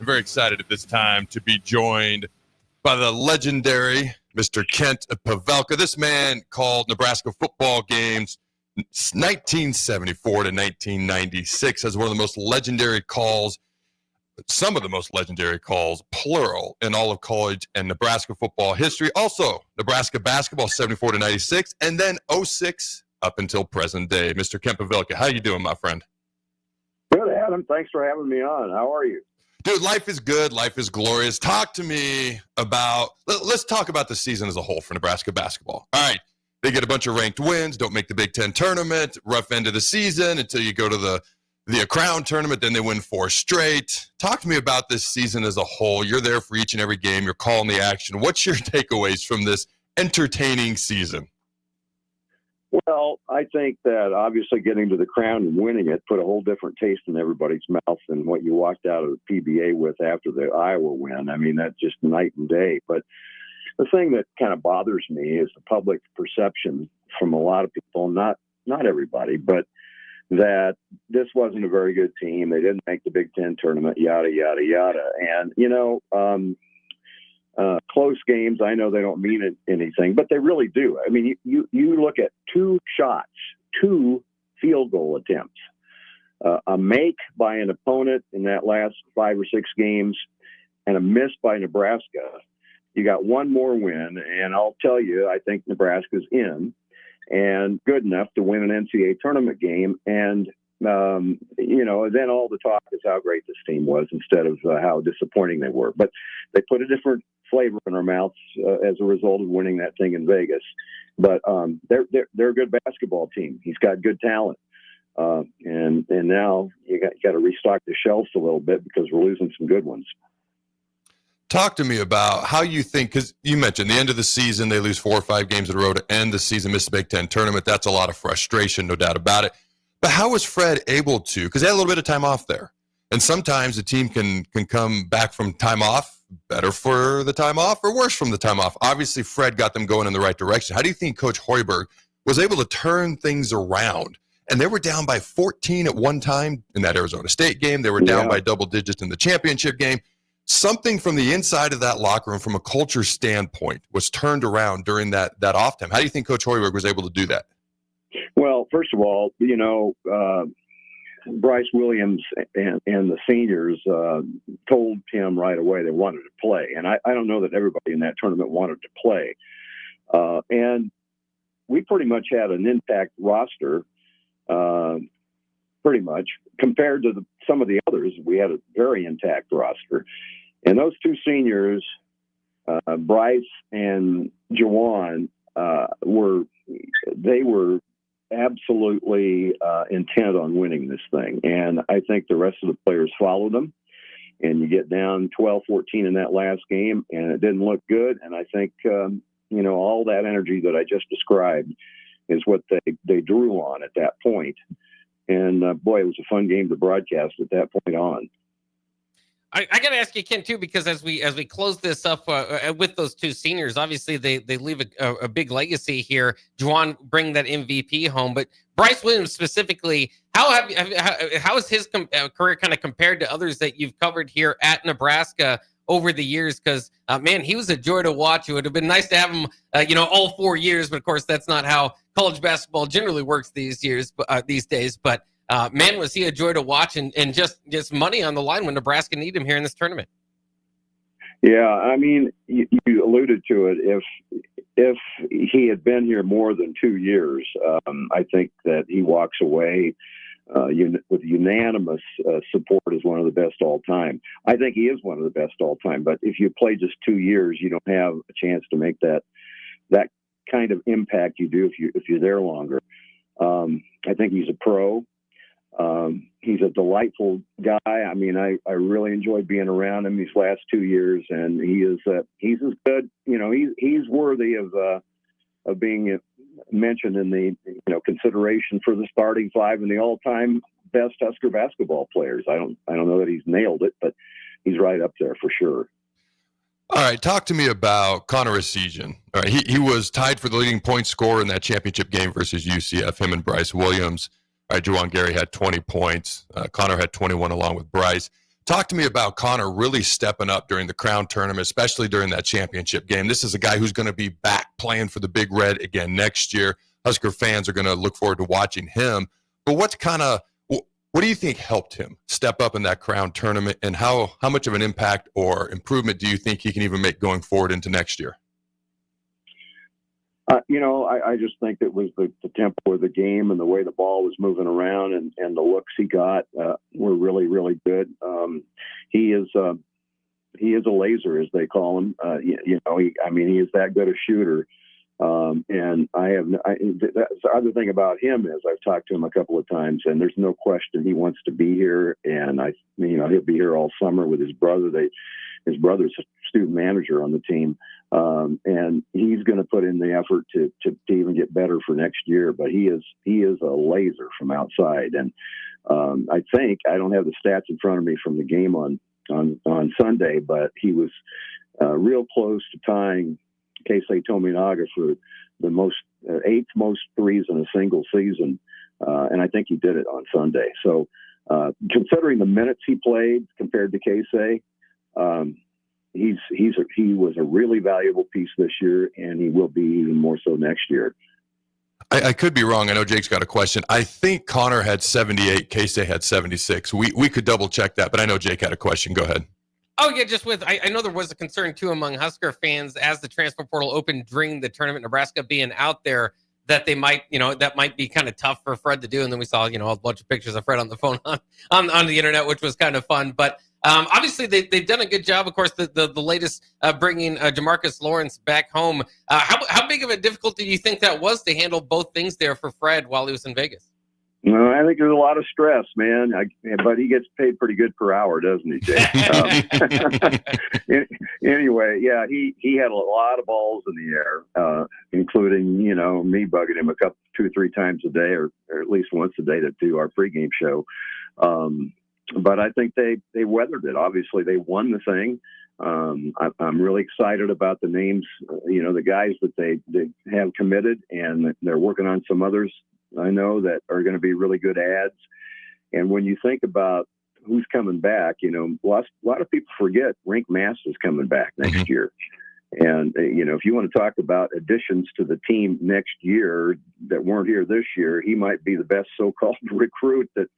I'm very excited at this time to be joined by the legendary Mr. Kent Pavelka. This man called Nebraska football games 1974 to 1996 has one of the most legendary calls, some of the most legendary calls, plural, in all of college and Nebraska football history. Also, Nebraska basketball 74 to 96, and then 06 up until present day. Mr. Kent Pavelka, how you doing, my friend? Good, Adam. Thanks for having me on. How are you? Dude, life is good. Life is glorious. Talk to me about, let's talk about the season as a whole for Nebraska basketball. All right. They get a bunch of ranked wins, don't make the Big Ten tournament, rough end of the season until you go to the Crown tournament, then they win 4 straight. Talk to me about this season as a whole. You're there for each and every game. You're calling the action. What's your takeaways from this entertaining season? Well, I think that obviously getting to the Crown and winning it put a whole different taste in everybody's mouth than what you walked out of the PBA with after the Iowa win. I mean, that's just night and day. But the thing that kind of bothers me is the public perception from a lot of people, not everybody, but that this wasn't a very good team. They didn't make the Big Ten tournament, yada, yada, yada. And, close games, I know they don't mean anything, but they really do. I mean, you look at 2 shots, 2 field goal attempts, a make by an opponent in that last 5 or 6 games, and a miss by Nebraska. You got one more win, and I'll tell you, I think Nebraska's in and good enough to win an NCAA tournament game. And, then all the talk is how great this team was instead of how disappointing they were. But they put a different flavor in our mouths as a result of winning that thing in Vegas. But they're a good basketball team. He's got good talent. And now you got to restock the shelves a little bit because we're losing some good ones. Talk to me about how you think, because you mentioned the end of the season, they lose 4 or 5 games in a row to end the season, miss the Big Ten tournament. That's a lot of frustration, no doubt about it. But how was Fred able to, because they had a little bit of time off there, and sometimes a team can come back from time off better for the time off or worse from the time off. Obviously, Fred got them going in the right direction. How do you think Coach Hoiberg was able to turn things around? And they were down by 14 at one time in that Arizona State game. They were down by double digits in the championship game. Something from the inside of that locker room, from a culture standpoint, was turned around during that off time. How do you think Coach Hoiberg was able to do that? Well, first of all, Bryce Williams and the seniors told him right away they wanted to play. And I don't know that everybody in that tournament wanted to play. And we pretty much had an intact roster, pretty much, compared to some of the others. We had a very intact roster. And those 2 seniors, Bryce and Jawan, were absolutely intent on winning this thing. And I think the rest of the players followed them. And you get down 12-14 in that last game, and it didn't look good. And I think, all that energy that I just described is what they drew on at that point. And, boy, it was a fun game to broadcast at that point on. I got to ask you, Ken, too, because as we close this up with those 2 seniors, obviously they leave a big legacy here. Juwan bring that MVP home, but Bryce Williams specifically, how has his career kind of compared to others that you've covered here at Nebraska over the years? Because man, he was a joy to watch. It would have been nice to have him, all 4 years, but of course that's not how college basketball generally works these days. But man, was he a joy to watch, and just money on the line when Nebraska needed him here in this tournament. Yeah, I mean, you alluded to it. If he had been here more than 2 years, I think that he walks away with unanimous support as one of the best all time. I think he is one of the best all time. But if you play just 2 years, you don't have a chance to make that kind of impact you do if you're there longer. I think he's a pro. He's a delightful guy. I mean, I really enjoyed being around him these last 2 years, and he's as good. He's worthy of being mentioned in the consideration for the starting 5 and the all-time best Husker basketball players. I don't know that he's nailed it, but he's right up there for sure. All right, talk to me about Connor Essegian. All right, he was tied for the leading point scorer in that championship game versus UCF, him and Bryce Williams. All right, Juwan Gary had 20 points. Connor had 21 along with Bryce. Talk to me about Connor really stepping up during the Crown tournament, especially during that championship game. This is a guy who's going to be back playing for the Big Red again next year. Husker fans are going to look forward to watching him. But what do you think helped him step up in that Crown tournament, and how much of an impact or improvement do you think he can even make going forward into next year? I just think it was the tempo of the game and the way the ball was moving around and the looks he got were really, really good. He is a laser, as they call him. He is that good a shooter. And the other thing about him is I've talked to him a couple of times, and there's no question he wants to be here. And he'll be here all summer with his brother. His brother's a student manager on the team. And he's going to put in the effort to even get better for next year. But he is a laser from outside. And I think, I don't have the stats in front of me from the game on Sunday, but he was real close to tying Keisei Tominaga for the eighth most threes in a single season. And I think he did it on Sunday. So considering the minutes he played compared to Keisei, he was a really valuable piece this year, and he will be even more so next year. I could be wrong. I know Jake's got a question. I think Connor had 78, Keisei had 76. We could double check that, but I know Jake had a question. Go ahead. Oh, yeah, I know there was a concern, too, among Husker fans as the transfer portal opened during the tournament, Nebraska being out there, that they might, that might be kind of tough for Fred to do. And then we saw, a bunch of pictures of Fred on the phone on the internet, which was kind of fun. But obviously, they've done a good job. Of course, the latest bringing Jamarcus Lawrence back home. How big of a difficulty do you think that was to handle both things there for Fred while he was in Vegas? No, I think there's a lot of stress, man. But he gets paid pretty good per hour, doesn't he, Jake? Anyway, yeah, he had a lot of balls in the air, including me bugging him 2 or 3 times a day, or at least once a day to do our pregame show. But I think they weathered it. Obviously, they won the thing. I'm really excited about the names, the guys that they have committed, and they're working on some others I know that are going to be really good ads. And when you think about who's coming back, a lot of people forget Rink Mass is coming back next year. And, if you want to talk about additions to the team next year that weren't here this year, he might be the best so-called recruit that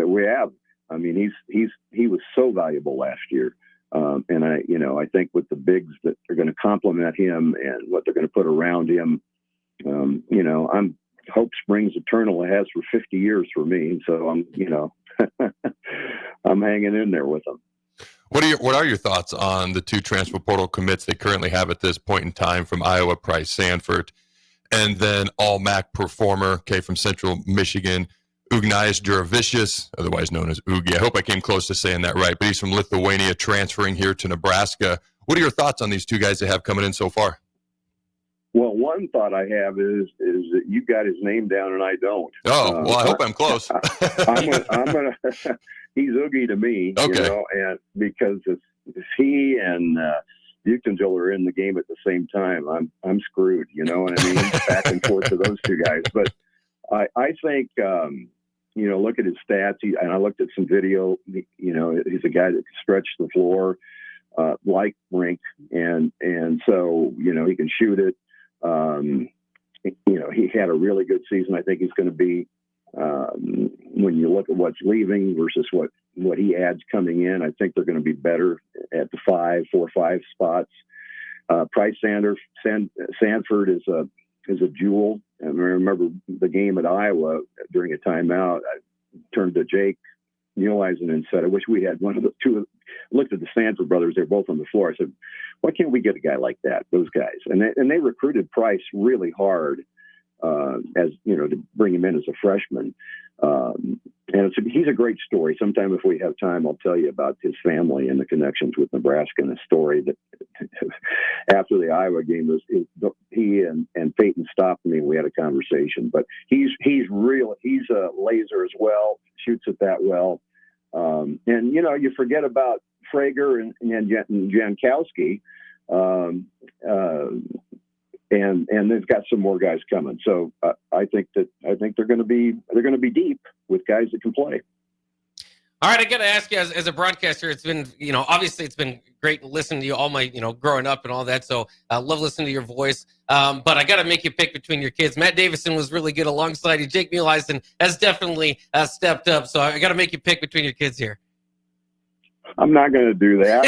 we have. I mean, he was so valuable last year. And I think with the bigs that are going to complement him and what they're going to put around him, I'm hope springs eternal. It has for 50 years for me. So I'm hanging in there with them. What are your thoughts on the 2 transfer portal commits they currently have at this point in time from Iowa, Price Sanford, and then all-MAC performer, from Central Michigan, Ugnias Juravicius, otherwise known as Ugi. I hope I came close to saying that right, but he's from Lithuania transferring here to Nebraska. What are your thoughts on these 2 guys they have coming in so far? Well, one thought I have is that you got his name down and I don't. Oh, well, I hope I'm close. I'm gonna he's Oogie to me, okay. And because if he and Buchtengill are in the game at the same time, I'm screwed. You know what I mean? Back and forth to those 2 guys. But I think look at his stats. And I looked at some video. He's a guy that can stretch the floor like Rink, and so he can shoot it. He had a really good season. I think he's going to be, when you look at what's leaving versus what he adds coming in, I think they're going to be better at the 4 or 5 spots. Price Sanford is a jewel. And I remember the game at Iowa during a timeout. I turned to Jake Muleisen and said, I wish we had one of the 2. Looked at the Sanford brothers. They're both on the floor. I said, why can't we get a guy like that, those guys? And they recruited Price really hard to bring him in as a freshman. And he's a great story. Sometime if we have time, I'll tell you about his family and the connections with Nebraska and the story that after the Iowa game he and Peyton stopped me and we had a conversation. But he's a laser as well, shoots it that well. And you forget about Frager and Jankowski, and they've got some more guys coming. So I think they're going to be deep with guys that can play. All right, I got to ask you, as a broadcaster, it's been, obviously it's been great listening to you all my, growing up and all that. So I love listening to your voice. But I got to make you pick between your kids. Matt Davison was really good alongside you. Jake Muleisen has definitely stepped up. So I got to make you pick between your kids here. I'm not going to do that.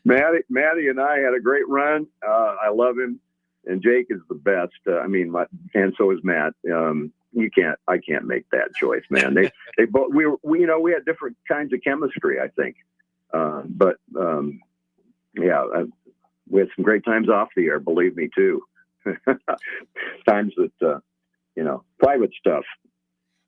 Maddie and I had a great run. I love him, and Jake is the best. And so is Matt. I can't make that choice, man. They both, we had different kinds of chemistry, I think. We had some great times off the air, believe me, too. Times that, private stuff.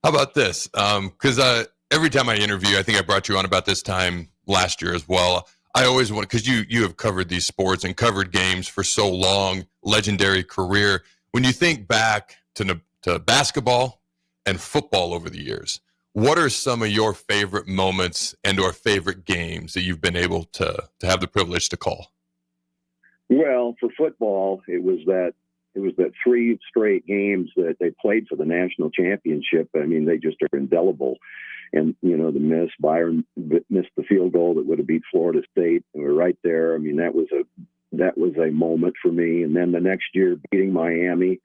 How about this? Because every time I interview, I think I brought you on about this time last year as well. I always want, because you have covered these sports and covered games for so long, legendary career. When you think back to basketball and football over the years, what are some of your favorite moments and or favorite games that you've been able to have the privilege to call? Well, for football, it was that 3 straight games that they played for the national championship. I mean, they just are indelible. And, the miss, Byron missed the field goal that would have beat Florida State. And we're right there. I mean, that was a moment for me. And then the next year beating Miami,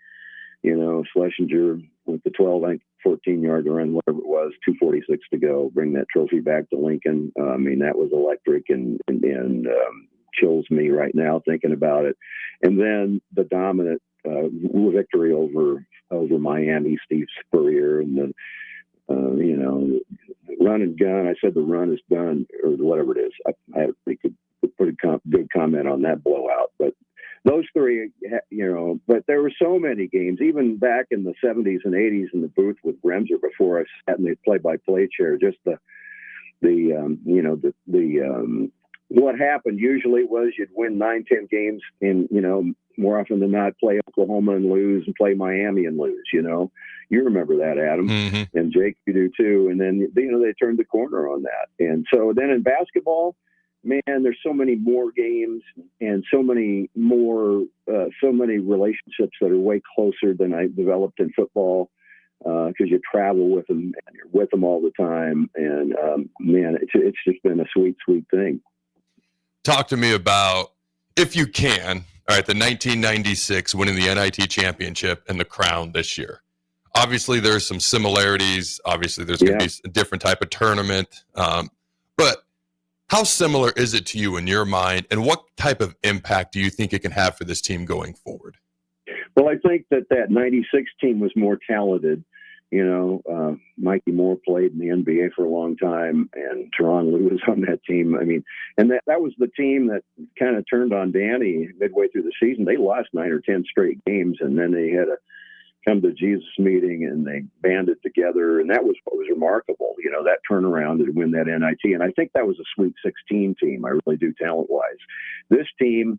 Schlesinger with the 14-yard run, whatever it was, 2:46 to go, bring that trophy back to Lincoln. That was electric and chills me right now thinking about it. And then the dominant victory over Miami, Steve Spurrier, and the run and gun. I said the run is done, or whatever it is. We could put a good comment on that blowout, but those 3, but there were so many games, even back in the 70s and 80s in the booth with Bremser before I sat in the play-by-play chair. Just what happened usually was you'd win 9-10 games and, more often than not play Oklahoma and lose and play Miami and lose, You remember that, Adam, Mm-hmm. and Jake, you do too. And then, they turned the corner on that. And so then in basketball, man, there's so many more games and so many more, so many relationships that are way closer than I developed in football because you travel with them and you're with them all the time. And, man, it's just been a sweet, sweet thing. Talk to me about, if you can, all right, the 1996 winning the NIT championship and the crown this year. Obviously, there's some similarities. Obviously, there's going to be a different type of tournament. But how similar is it to you in your mind, and what type of impact do you think it can have for this team going forward? Well, I think that 96 team was more talented. Mikey Moore played in the NBA for a long time, and Teron Lue was on that team. I mean, and that was the team that kind of turned on Danny midway through the season. They lost 9 or 10 straight games, and then they had a come to Jesus meeting, and they banded together, and that was what was remarkable. That turnaround to win that NIT, and I think that was a Sweet 16 team. I really do, talent-wise. This team,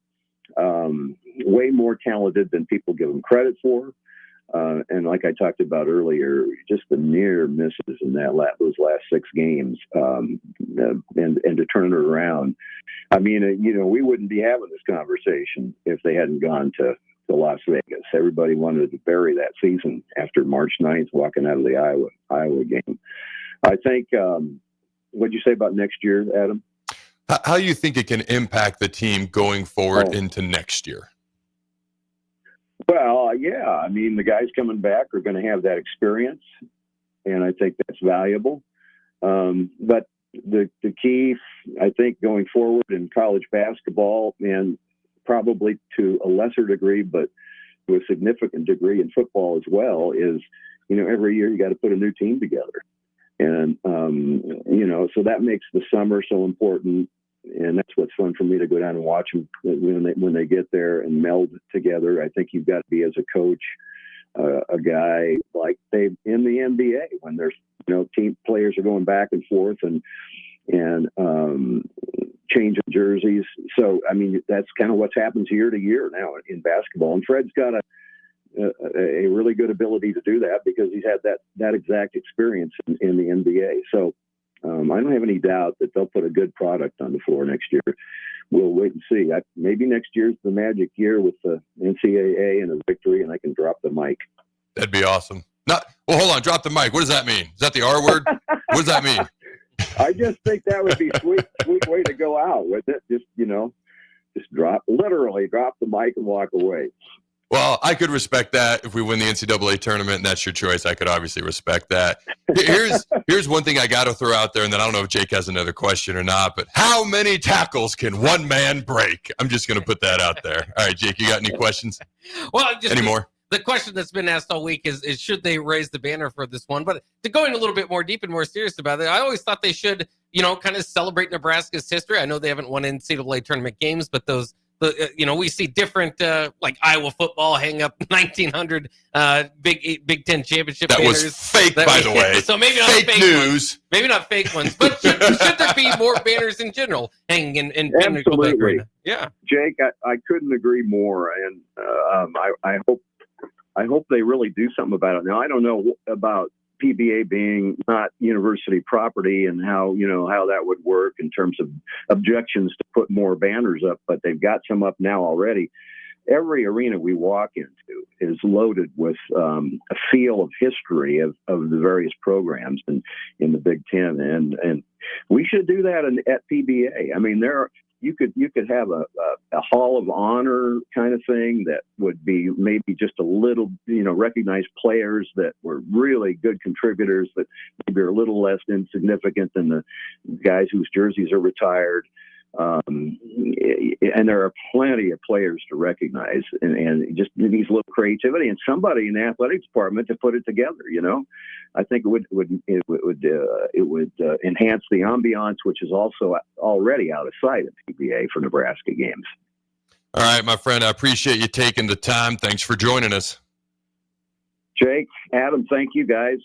way more talented than people give them credit for. And like I talked about earlier, just the near misses in those last 6 games, and to turn it around. I mean, we wouldn't be having this conversation if they hadn't gone to Las Vegas. Everybody wanted to bury that season after March 9th, walking out of the Iowa game. I think, what'd you say about next year, Adam? How do you think it can impact the team going forward into next year? Well, yeah. I mean, the guys coming back are going to have that experience, and I think that's valuable. But the key, I think, going forward in college basketball, and probably to a lesser degree, but to a significant degree in football as well, is, every year you got to put a new team together. And, so that makes the summer so important. And that's what's fun for me to go down and watch them when they get there and meld together. I think you've got to be, as a coach, a guy like they in the NBA when there's team players are going back and forth and changing jerseys. So I mean that's kind of what happens year to year now in basketball. And Fred's got a really good ability to do that because he's had that exact experience in the NBA. So. I don't have any doubt that they'll put a good product on the floor next year. We'll wait and see. Maybe next year's the magic year with the NCAA and a victory, and I can drop the mic. That'd be awesome. Well, hold on. Drop the mic. What does that mean? Is that the R word? What does that mean? I just think that would be sweet way to go out with it. Just literally drop the mic and walk away. Well, I could respect that if we win the NCAA tournament, and that's your choice. I could obviously respect that. Here's one thing I got to throw out there, and then I don't know if Jake has another question or not, but how many tackles can one man break? I'm just going to put that out there. All right, Jake, you got any questions? Well, any more? The question that's been asked all week is should they raise the banner for this one? But to go in a little bit more deep and more serious about it, I always thought they should, kind of celebrate Nebraska's history. I know they haven't won NCAA tournament games, but we see different, like Iowa football hang up 1900 Big Ten championship that banners. Was fake, by the way. So maybe not fake news. Ones. Maybe not fake ones, but should there be more banners in general hanging in Pinnacle Bank Arena? Yeah, Jake, I couldn't agree more, and I hope they really do something about it. Now, I don't know about PBA being not university property and how that would work in terms of objections to put more banners up, but they've got some up now already. Every arena we walk into is loaded with a feel of history of the various programs in the Big Ten, and we should do that at PBA. I mean, you could have a Hall of Honor kind of thing that would be maybe just a little, recognize players that were really good contributors that maybe are a little less insignificant than the guys whose jerseys are retired. And there are plenty of players to recognize, and just needs a little creativity and somebody in the athletic department to put it together. I think it would enhance the ambiance, which is also already out of sight at PBA for Nebraska games. All right, my friend, I appreciate you taking the time. Thanks for joining us. Jake, Adam, thank you guys.